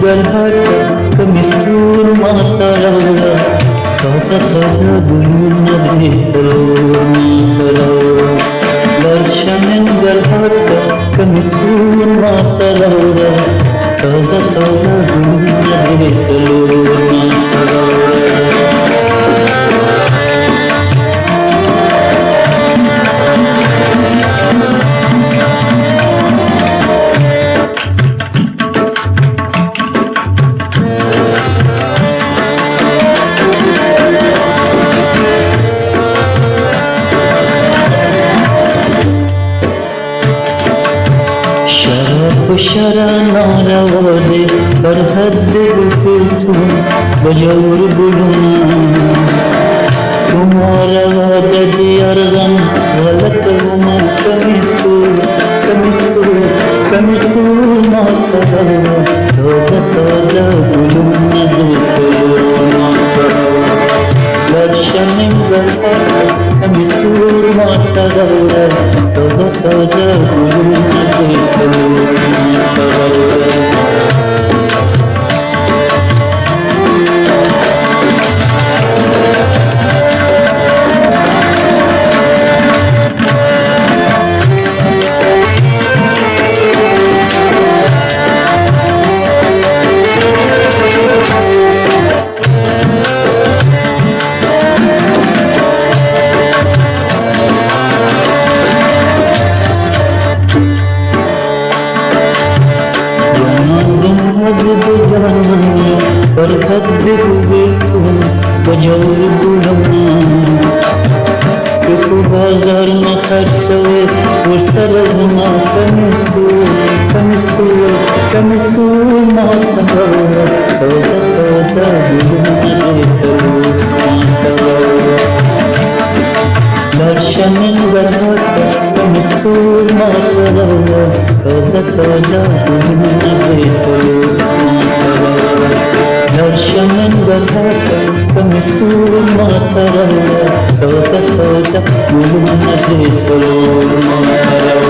गलहाटा कमिस्तूर मातारावला ताजा ताजा गुलून देसलोर मातारावला दर्शनन गलहाटा कमिस्तूर मातारावला ताजा ताजा गुलून देसलोर मातारावला शराना रवादे सरहद गुलतून बजौर बुलना तुम्हारा वादा दियारगन गलत हुआ कमिस्तूर माता ताजा ताजा गुलून देसलोर माता दर्शन गलहाटा कमिस्तूर मातारावला ताजा ताजा गुलून देसलोर मातारावला सरहद गुलतून बजौर बुलना देखो बाजार में खर्चवे वो सरजमा कमिस्तूर मातारावला ताजा ताजा गुलून देसलोर मातारावला दर्शनन गलहाटा कमिस्तूर मातारावला ताजा ताजा गुलून देसलोर मातारावला दर्शनन गलहाटा कमिस्तूर मातारावला ताजा ताजा गुलून देसलोर मातारावला